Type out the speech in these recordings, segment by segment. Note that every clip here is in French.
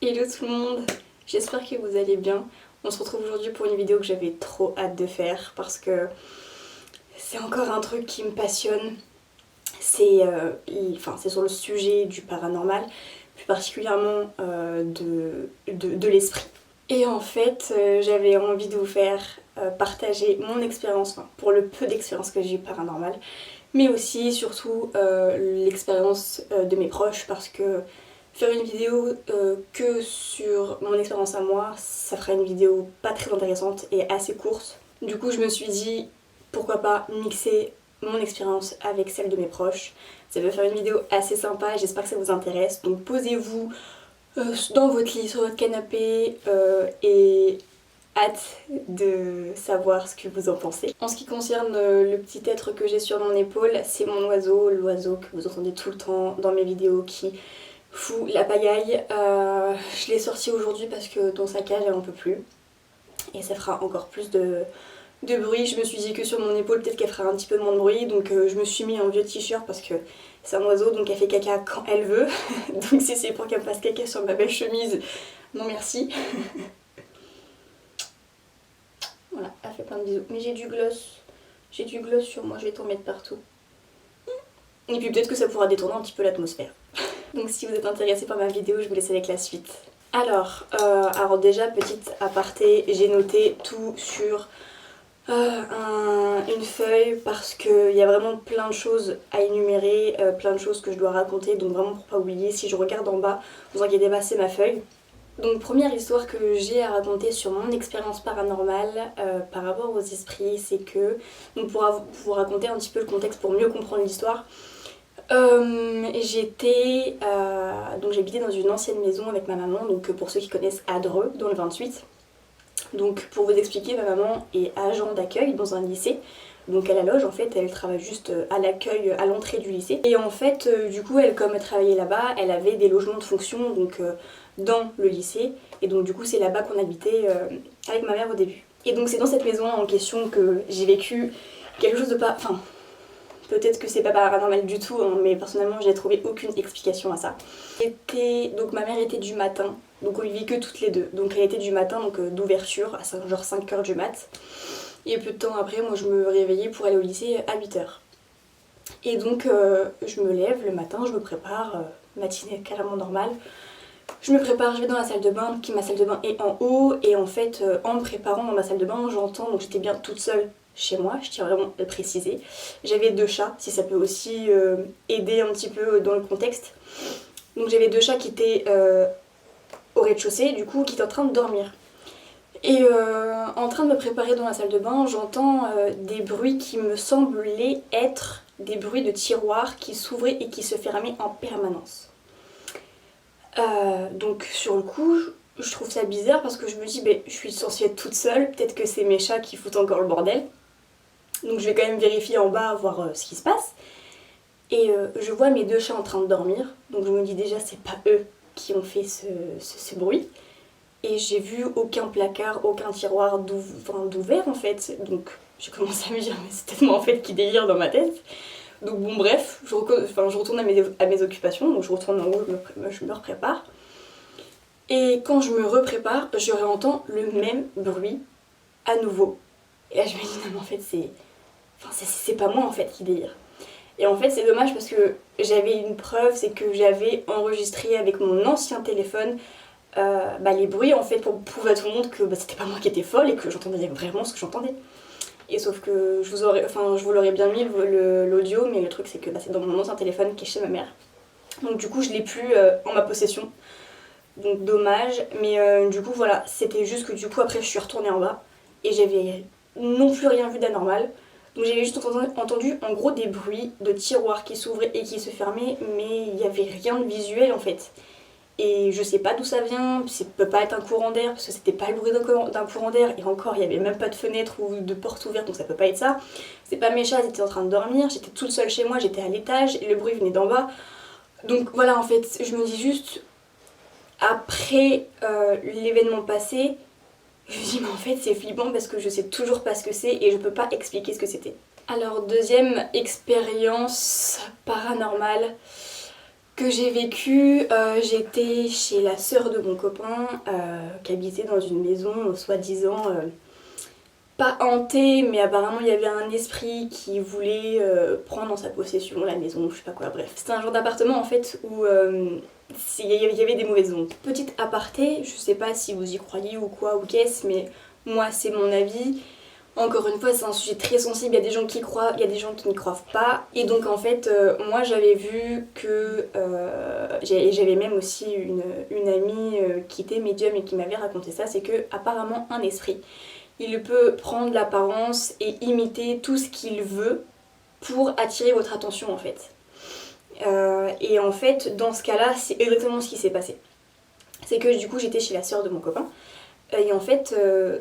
Hello tout le monde, j'espère que vous allez bien. On se retrouve aujourd'hui pour une vidéo que j'avais trop hâte de faire parce que c'est encore un truc qui me passionne. C'est sur le sujet du paranormal, plus particulièrement de l'esprit. Et en fait, j'avais envie de vous faire partager mon expérience, enfin, pour le peu d'expérience que j'ai eu paranormale, mais aussi, surtout, l'expérience de mes proches parce que faire une vidéo que sur mon expérience à moi, ça fera une vidéo pas très intéressante et assez courte. Du coup, je me suis dit, pourquoi pas mixer mon expérience avec celle de mes proches. Ça va faire une vidéo assez sympa et j'espère que ça vous intéresse. Donc posez-vous dans votre lit, sur votre canapé et hâte de savoir ce que vous en pensez. En ce qui concerne le petit être que j'ai sur mon épaule, c'est mon oiseau, l'oiseau que vous entendez tout le temps dans mes vidéos qui fout la pagaille. Je l'ai sorti aujourd'hui parce que dans sa cage elle en peut plus et ça fera encore plus de bruit. Je me suis dit que sur mon épaule peut-être qu'elle fera un petit peu moins de bruit, donc je me suis mis un vieux t-shirt parce que c'est un oiseau donc elle fait caca quand elle veut. Donc si c'est pour qu'elle me fasse caca sur ma belle chemise, non merci. Voilà, elle fait plein de bisous. Mais j'ai du gloss sur moi, je vais t'en mettre partout. Et puis peut-être que ça pourra détourner un petit peu l'atmosphère. Donc si vous êtes intéressé par ma vidéo, je vous laisse avec la suite. Alors déjà, petite aparté, j'ai noté tout sur une feuille parce qu'il y a vraiment plein de choses à énumérer, plein de choses que je dois raconter, donc vraiment pour pas oublier, si je regarde en bas, vous inquiétez pas, c'est ma feuille. Donc première histoire que j'ai à raconter sur mon expérience paranormale par rapport aux esprits, c'est que, donc pour vous raconter un petit peu le contexte pour mieux comprendre l'histoire, j'habitais dans une ancienne maison avec ma maman, donc pour ceux qui connaissent Adreux dans le 28. Donc pour vous expliquer, ma maman est agent d'accueil dans un lycée. Donc à la loge en fait, elle travaille juste à l'accueil, à l'entrée du lycée. Et en fait, du coup, comme elle travaillait là-bas, elle avait des logements de fonction donc dans le lycée. Et donc du coup, c'est là-bas qu'on habitait avec ma mère au début. Et donc c'est dans cette maison en question que j'ai vécu quelque chose de pas... Enfin, peut-être que c'est pas paranormal du tout, hein, mais personnellement, j'ai trouvé aucune explication à ça. Donc ma mère était du matin, donc on y vit que toutes les deux. Donc elle était du matin, donc d'ouverture, à genre 5h du mat. Et peu de temps après, moi je me réveillais pour aller au lycée à 8h. Et donc je me lève le matin, je me prépare, matinée carrément normale. Je me prépare, je vais dans la salle de bain, ma salle de bain est en haut. Et en fait, en me préparant dans ma salle de bain, j'entends, donc j'étais bien toute seule chez moi, je tiens vraiment à le préciser. J'avais 2 chats, si ça peut aussi aider un petit peu dans le contexte. Donc j'avais 2 chats qui étaient au rez-de-chaussée, du coup, qui étaient en train de dormir. Et en train de me préparer dans la salle de bain, j'entends des bruits qui me semblaient être des bruits de tiroirs qui s'ouvraient et qui se fermaient en permanence. Donc sur le coup, je trouve ça bizarre parce que je me dis, je suis censée être toute seule, peut-être que c'est mes chats qui foutent encore le bordel. Donc je vais quand même vérifier en bas, voir ce qui se passe. Et je vois mes 2 chats en train de dormir, donc je me dis déjà c'est pas eux qui ont fait ce bruit. Et j'ai vu aucun placard, aucun tiroir d'ouvert en fait. Donc j'ai commencé à me dire mais c'est peut-être moi en fait qui délire dans ma tête. Donc bon bref, je retourne à mes occupations, donc je retourne en haut, je me reprépare. Et quand je me reprépare, je réentends le même bruit à nouveau. Et là je me dis non mais en fait c'est pas moi en fait qui délire. Et en fait c'est dommage parce que j'avais une preuve, c'est que j'avais enregistré avec mon ancien téléphone les bruits en fait pour prouver à tout le monde que c'était pas moi qui étais folle et que j'entendais vraiment ce que j'entendais. Et sauf que je vous l'aurais bien mis l'audio, mais le truc c'est que c'est dans mon ancien téléphone qui est chez ma mère. Donc du coup je l'ai plus en ma possession. Donc dommage, mais du coup voilà, c'était juste que du coup après je suis retournée en bas et j'avais non plus rien vu d'anormal. Donc j'avais juste entendu en gros des bruits de tiroirs qui s'ouvraient et qui se fermaient, mais il n'y avait rien de visuel en fait. Et je sais pas d'où ça vient, ça peut pas être un courant d'air parce que c'était pas le bruit d'un courant d'air et encore il y avait même pas de fenêtre ou de porte ouverte donc ça peut pas être ça. C'est pas mes chats, ils étaient en train de dormir, j'étais toute seule chez moi, j'étais à l'étage et le bruit venait d'en bas. Donc voilà en fait, je me dis juste après l'événement passé, je me dis mais en fait c'est flippant parce que je sais toujours pas ce que c'est et je peux pas expliquer ce que c'était. Alors deuxième expérience paranormale. que j'ai vécu, j'étais chez la sœur de mon copain qui habitait dans une maison soi-disant pas hantée, mais apparemment il y avait un esprit qui voulait prendre en sa possession la maison, je sais pas quoi, bref. C'était un genre d'appartement en fait où il y avait des mauvaises ondes. Petite aparté, je sais pas si vous y croyez ou quoi ou qu'est-ce, mais moi c'est mon avis. Encore une fois, c'est un sujet très sensible, il y a des gens qui y croient, il y a des gens qui n'y croient pas. Et donc en fait, moi j'avais vu que... j'avais même aussi une amie qui était médium et qui m'avait raconté ça, c'est que apparemment un esprit, il peut prendre l'apparence et imiter tout ce qu'il veut pour attirer votre attention en fait. Et en fait, dans ce cas-là, c'est exactement ce qui s'est passé. C'est que du coup, j'étais chez la sœur de mon copain. Et en fait,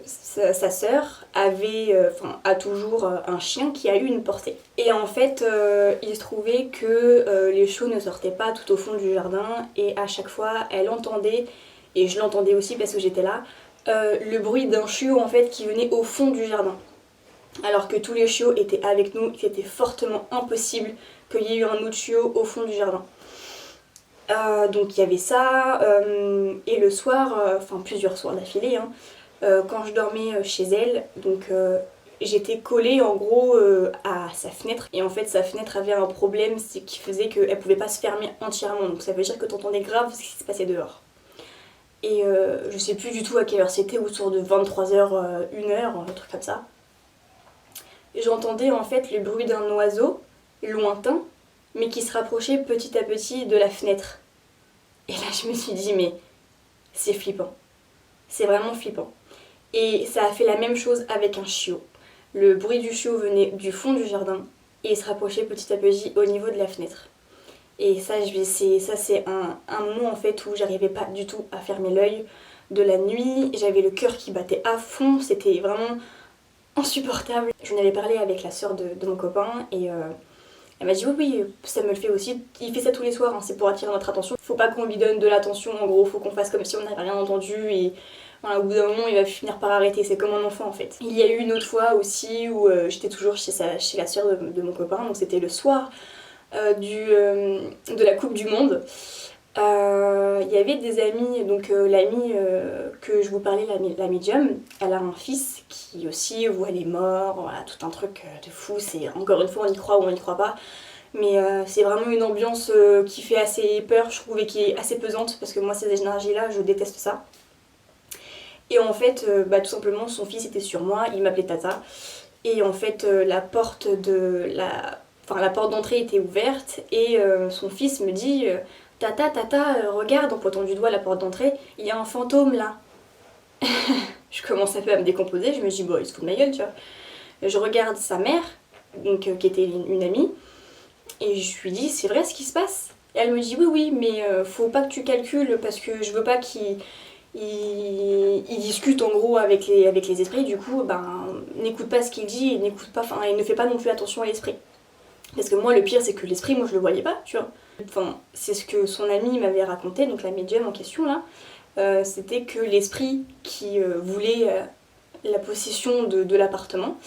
sa sœur a toujours un chien qui a eu une portée. Et en fait, il se trouvait que les chiots ne sortaient pas tout au fond du jardin. Et à chaque fois, elle entendait, et je l'entendais aussi parce que j'étais là, le bruit d'un chiot en fait qui venait au fond du jardin. Alors que tous les chiots étaient avec nous, c'était fortement impossible qu'il y ait eu un autre chiot au fond du jardin. Donc il y avait ça, et le soir, enfin plusieurs soirs d'affilée, hein, quand je dormais chez elle, donc j'étais collée en gros à sa fenêtre, et en fait sa fenêtre avait un problème, c'est qui faisait qu'elle pouvait pas se fermer entièrement, donc ça veut dire que t'entendais grave ce qui se passait dehors. Et je sais plus du tout à quelle heure c'était, autour de 23h, 1h, un truc comme ça. Et j'entendais en fait le bruit d'un oiseau lointain, mais qui se rapprochait petit à petit de la fenêtre. Et là je me suis dit mais c'est flippant, c'est vraiment flippant. Et ça a fait la même chose avec un chiot. Le bruit du chiot venait du fond du jardin et il se rapprochait petit à petit au niveau de la fenêtre. Et ça c'est un moment en fait où j'arrivais pas du tout à fermer l'œil de la nuit, j'avais le cœur qui battait à fond, c'était vraiment insupportable. J'en avais parlé avec la sœur de mon copain et elle m'a dit oui, ça me le fait aussi, il fait ça tous les soirs, hein, c'est pour attirer notre attention. Faut pas qu'on lui donne de l'attention, en gros, faut qu'on fasse comme si on n'avait rien entendu et voilà, au bout d'un moment il va finir par arrêter, c'est comme un enfant en fait. Il y a eu une autre fois aussi où j'étais toujours chez la sœur de mon copain, donc c'était le soir de la Coupe du Monde. Il y avait des amis, donc l'amie que je vous parlais, la médium, elle a un fils qui aussi voit les morts, voilà, tout un truc de fou, c'est encore une fois on y croit ou on y croit pas, mais c'est vraiment une ambiance qui fait assez peur, je trouve, et qui est assez pesante, parce que moi ces énergies-là, je déteste ça. Et en fait, tout simplement, son fils était sur moi, il m'appelait Tata, et en fait, la porte d'entrée était ouverte, et son fils me dit... Tata, tata, regarde, en pointant du doigt la porte d'entrée, il y a un fantôme là. Je commence un peu à me décomposer, je me dis, bon, il se fout de ma gueule, tu vois. Je regarde sa mère, donc, qui était une amie, et je lui dis, c'est vrai ce qui se passe? Et elle me dit, oui, oui, mais faut pas que tu calcules, parce que je veux pas qu'il discute en gros avec les esprits, du coup, n'écoute pas ce qu'il dit, et n'écoute pas, enfin, et ne fait pas non plus attention à l'esprit. Parce que moi, le pire, c'est que l'esprit, moi, je le voyais pas, tu vois. Enfin, c'est ce que son amie m'avait raconté, donc la médium en question là, c'était que l'esprit qui voulait la possession de l'appartement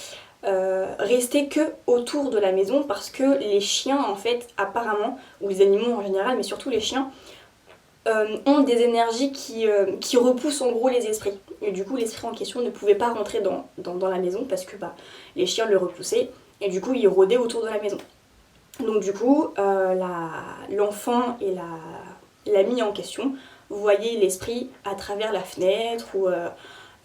restait que autour de la maison parce que les chiens en fait apparemment, ou les animaux en général, mais surtout les chiens, ont des énergies qui repoussent en gros les esprits. Et du coup l'esprit en question ne pouvait pas rentrer dans la maison parce que les chiens le repoussaient et du coup il rôdait autour de la maison. Donc du coup, l'enfant et l'ami en question voyaient l'esprit à travers la fenêtre ou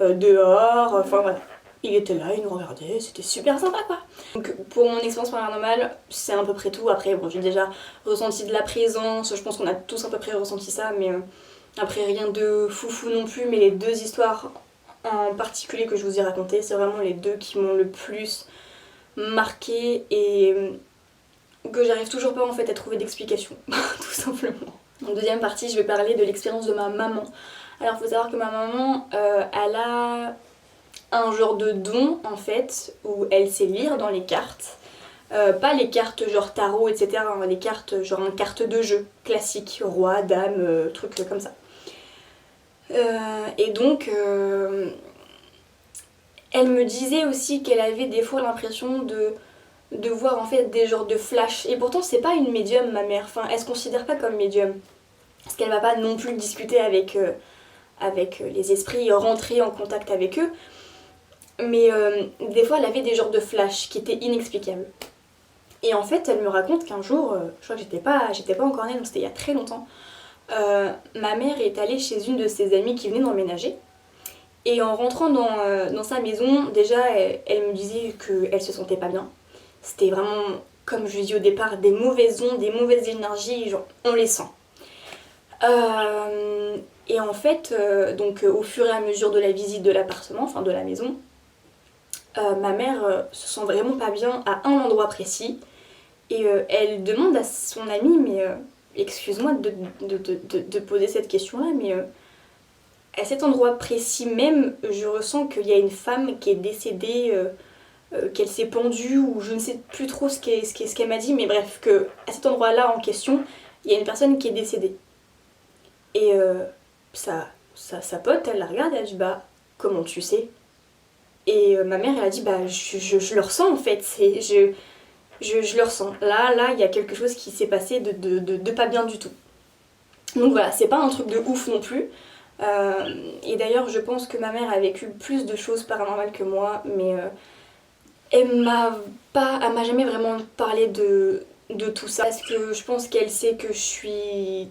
dehors, enfin voilà. Il était là, il nous regardait, c'était super sympa quoi. Donc pour mon expérience paranormale, c'est à peu près tout. Après, bon, j'ai déjà ressenti de la présence, je pense qu'on a tous à peu près ressenti ça, mais après rien de foufou non plus, mais les deux histoires en particulier que je vous ai racontées, c'est vraiment les deux qui m'ont le plus marqué et... que j'arrive toujours pas en fait à trouver d'explication, tout simplement. En deuxième partie, je vais parler de l'expérience de ma maman. Alors faut savoir que ma maman, elle a un genre de don en fait, où elle sait lire dans les cartes. Pas les cartes genre tarot, etc. Hein, les cartes genre une carte de jeu classique, roi, dame, truc comme ça. Et donc, elle me disait aussi qu'elle avait des fois l'impression de de voir en fait des genres de flash. Et pourtant c'est pas une médium ma mère, enfin elle se considère pas comme médium. Parce qu'elle va pas non plus discuter avec les esprits, rentrer en contact avec eux. Mais des fois elle avait des genres de flash qui étaient inexplicables. Et en fait elle me raconte qu'un jour, je crois que j'étais pas encore née, donc c'était il y a très longtemps, ma mère est allée chez une de ses amies qui venait d'emménager. Et en rentrant dans sa maison, déjà elle me disait qu'elle se sentait pas bien. C'était vraiment, comme je dis au départ, des mauvaises ondes, des mauvaises énergies, genre on les sent. Et en fait, donc au fur et à mesure de la visite de l'appartement, enfin de la maison, ma mère se sent vraiment pas bien à un endroit précis. Et elle demande à son amie, mais excuse-moi de poser cette question-là, mais à cet endroit précis même, je ressens qu'il y a une femme qui est décédée, qu'elle s'est pendue, ou je ne sais plus trop ce qu'elle m'a dit, mais bref, que à cet endroit-là en question, il y a une personne qui est décédée. Et sa pote, elle la regarde et elle dit bah comment tu sais? Et ma mère elle a dit bah je le ressens en fait, je le ressens. Là, il y a quelque chose qui s'est passé de pas bien du tout. Donc voilà, c'est pas un truc de ouf non plus. Et d'ailleurs, je pense que ma mère a vécu plus de choses paranormales que moi, mais elle m'a jamais vraiment parlé de tout ça. Parce que je pense qu'elle sait que je suis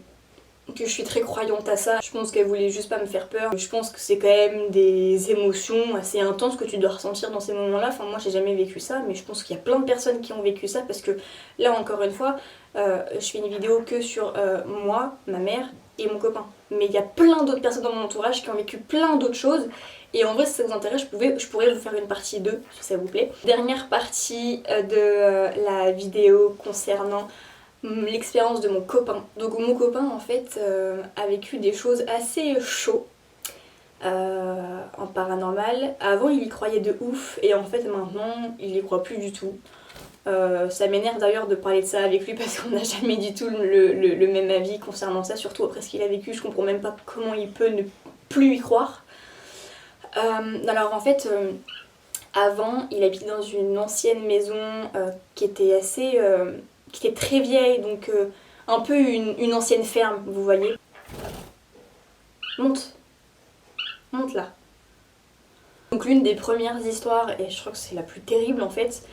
très croyante à ça. Je pense qu'elle voulait juste pas me faire peur. Je pense que c'est quand même des émotions assez intenses que tu dois ressentir dans ces moments-là. Enfin, moi, j'ai jamais vécu ça, mais je pense qu'il y a plein de personnes qui ont vécu ça parce que là, encore une fois, je fais une vidéo que sur moi, ma mère et mon copain. Mais il y a plein d'autres personnes dans mon entourage qui ont vécu plein d'autres choses. Et en vrai, si ça vous intéresse, je pourrais vous faire une partie 2, si ça vous plaît. Dernière partie de la vidéo concernant l'expérience de mon copain. Donc mon copain en fait a vécu des choses assez chaudes en paranormal. Avant il y croyait de ouf et en fait maintenant il y croit plus du tout. Ça m'énerve d'ailleurs de parler de ça avec lui parce qu'on n'a jamais du tout le même avis concernant ça, surtout après ce qu'il a vécu. Je comprends même pas comment il peut ne plus y croire. Alors en fait avant il habitait dans une ancienne maison qui était assez... qui était très vieille, donc un peu une ancienne ferme, vous voyez. Monte là. Donc l'une des premières histoires, et je crois que c'est la plus terrible en fait,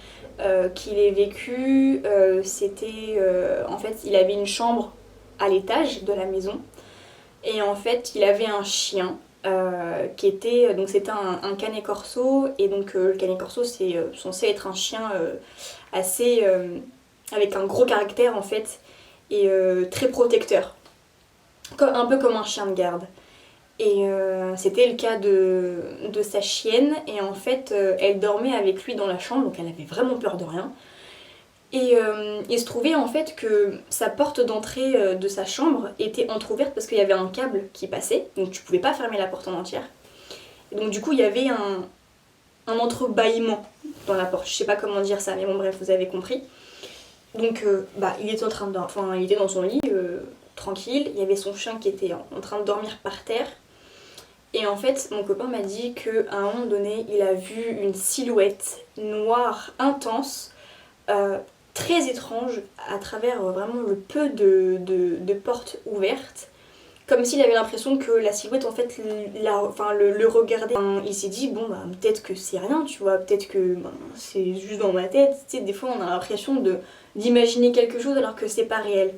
qu'il ait vécue, c'était en fait il avait une chambre à l'étage de la maison, et en fait il avait un chien qui était, donc c'était un canet corso, et donc le canet corso c'est censé être un chien assez... avec un gros caractère en fait, et très protecteur. Un peu comme un chien de garde. Et c'était le cas de sa chienne, et en fait elle dormait avec lui dans la chambre, donc elle avait vraiment peur de rien. Et il se trouvait en fait que sa porte d'entrée de sa chambre était entrouverte parce qu'il y avait un câble qui passait, donc tu pouvais pas fermer la porte en entière. Et donc du coup il y avait un entrebâillement dans la porte, je sais pas comment dire ça, mais bon bref, vous avez compris. Donc il était il était dans son lit, tranquille, il y avait son chien qui était en train de dormir par terre. Et en fait, mon copain m'a dit qu'à un moment donné, il a vu une silhouette noire intense, très étrange, à travers vraiment le peu de portes ouvertes. Comme s'il avait l'impression que la silhouette en fait le regardait. Il s'est dit bon bah peut-être que c'est rien, tu vois, peut-être que c'est juste dans ma tête. Tu sais, des fois on a l'impression d'imaginer quelque chose alors que c'est pas réel.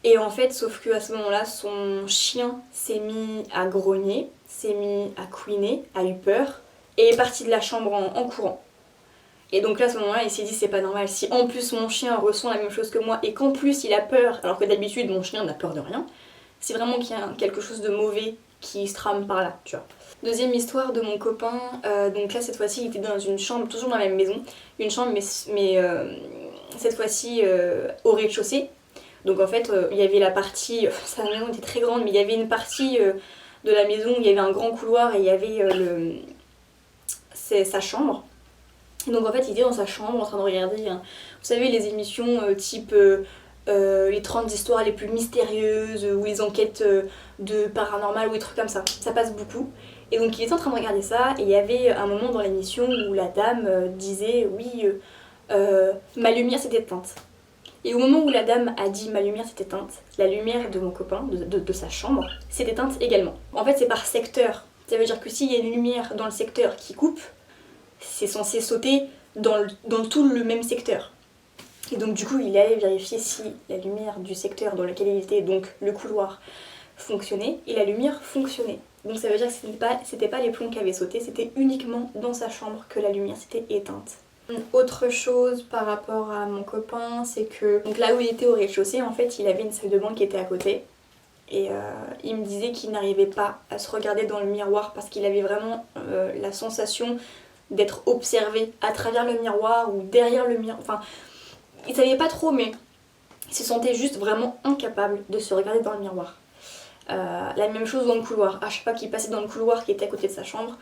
Et en fait, sauf que à ce moment-là, son chien s'est mis à grogner, s'est mis à couiner, a eu peur et est parti de la chambre en courant. Et donc là, à ce moment-là, il s'est dit c'est pas normal. Si en plus mon chien ressent la même chose que moi et qu'en plus il a peur, alors que d'habitude mon chien n'a peur de rien, c'est vraiment qu'il y a quelque chose de mauvais qui se trame par là, tu vois. Deuxième histoire de mon copain, donc là cette fois-ci il était dans une chambre, toujours dans la même maison, une chambre mais cette fois-ci au rez-de-chaussée. Donc en fait il y avait la partie, sa maison était très grande, mais il y avait une partie de la maison où il y avait un grand couloir et il y avait sa chambre. Donc en fait il était dans sa chambre en train de regarder, vous savez les émissions type les 30 histoires les plus mystérieuses ou les enquêtes de paranormal ou des trucs comme ça. Ça passe beaucoup. Et donc il était en train de regarder ça et il y avait un moment dans l'émission où la dame disait oui ma lumière s'est éteinte. Et au moment où la dame a dit ma lumière s'est éteinte, la lumière de mon copain, de sa chambre, s'est éteinte également. En fait c'est par secteur, ça veut dire que s'il y a une lumière dans le secteur qui coupe, c'est censé sauter dans tout le même secteur. Et donc du coup il est allé vérifier si la lumière du secteur dans lequel il était, donc le couloir, fonctionnait, et la lumière fonctionnait. Donc ça veut dire que c'était pas les plombs qui avaient sauté, c'était uniquement dans sa chambre que la lumière s'était éteinte. Autre chose par rapport à mon copain, c'est que donc là où il était au rez-de-chaussée, en fait il avait une salle de bain qui était à côté. Et il me disait qu'il n'arrivait pas à se regarder dans le miroir parce qu'il avait vraiment la sensation d'être observé à travers le miroir ou derrière le miroir. Enfin, il savait pas trop, mais il se sentait juste vraiment incapable de se regarder dans le miroir. La même chose dans le couloir. À chaque fois qu'il passait dans le couloir qui était à côté de sa chambre,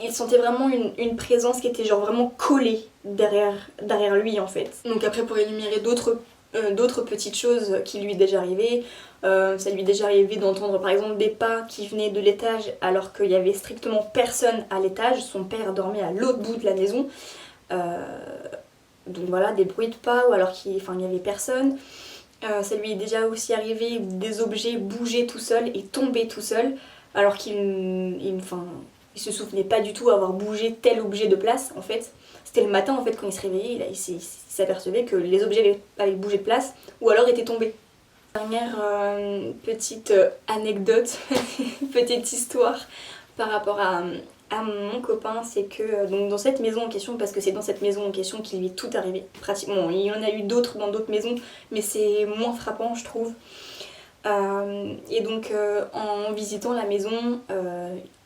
il sentait vraiment une présence qui était genre vraiment collée derrière lui en fait. Donc après pour énumérer d'autres petites choses qui lui est déjà arrivé, ça lui est déjà arrivé d'entendre par exemple des pas qui venaient de l'étage alors qu'il y avait strictement personne à l'étage, son père dormait à l'autre bout de la maison. Donc voilà, des bruits de pas ou alors qu'il y avait personne. Ça lui est déjà aussi arrivé des objets bouger tout seul et tomber tout seul alors qu'il se souvenait pas du tout avoir bougé tel objet de place en fait. C'était le matin en fait quand il se réveillait, il s'apercevait que les objets avaient bougé de place ou alors étaient tombés. Dernière petite anecdote, petite histoire par rapport à mon copain, c'est que donc dans cette maison en question, parce que c'est dans cette maison en question qu'il lui est tout arrivé, pratiquement, il y en a eu d'autres dans d'autres maisons, mais c'est moins frappant je trouve. Et donc en visitant la maison,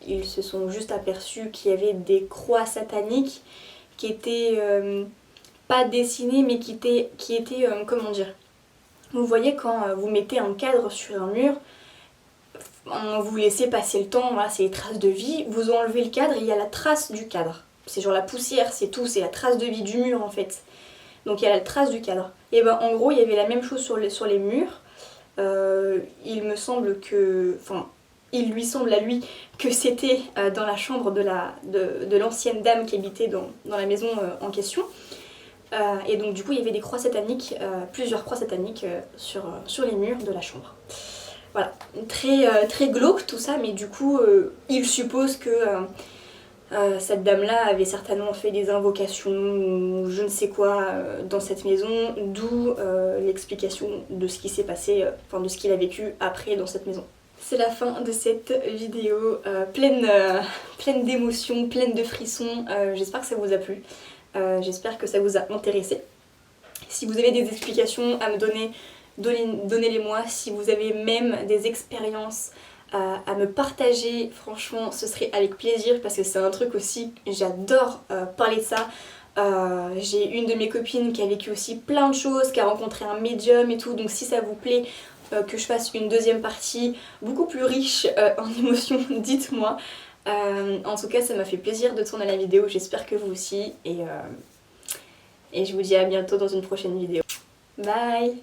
ils se sont juste aperçus qu'il y avait des croix sataniques qui étaient pas dessinées mais qui étaient comment dire, vous voyez quand vous mettez un cadre sur un mur, vous laissez passer le temps, voilà, c'est les traces de vie, vous enlevez le cadre et il y a la trace du cadre. C'est genre la poussière, c'est tout, c'est la trace de vie du mur en fait. Donc il y a la trace du cadre. Et ben en gros il y avait la même chose sur les murs. Il me semble que... Enfin, il lui semble à lui que c'était dans la chambre de l'ancienne dame qui habitait dans la maison en question. Et donc du coup il y avait des croix sataniques, plusieurs croix sataniques sur les murs de la chambre. Voilà, très glauque tout ça, mais du coup il suppose que cette dame-là avait certainement fait des invocations ou je ne sais quoi dans cette maison, d'où l'explication de ce qui s'est passé, enfin de ce qu'il a vécu après dans cette maison. C'est la fin de cette vidéo pleine d'émotions, pleine de frissons. J'espère que ça vous a plu, j'espère que ça vous a intéressé. Si vous avez des explications à me donner, donnez-les-moi. Si vous avez même des expériences à me partager, franchement ce serait avec plaisir parce que c'est un truc aussi, j'adore parler de ça. J'ai une de mes copines qui a vécu aussi plein de choses, qui a rencontré un médium et tout, donc si ça vous plaît que je fasse une deuxième partie beaucoup plus riche en émotions, dites-moi. En tout cas ça m'a fait plaisir de tourner la vidéo, j'espère que vous aussi, et je vous dis à bientôt dans une prochaine vidéo. Bye!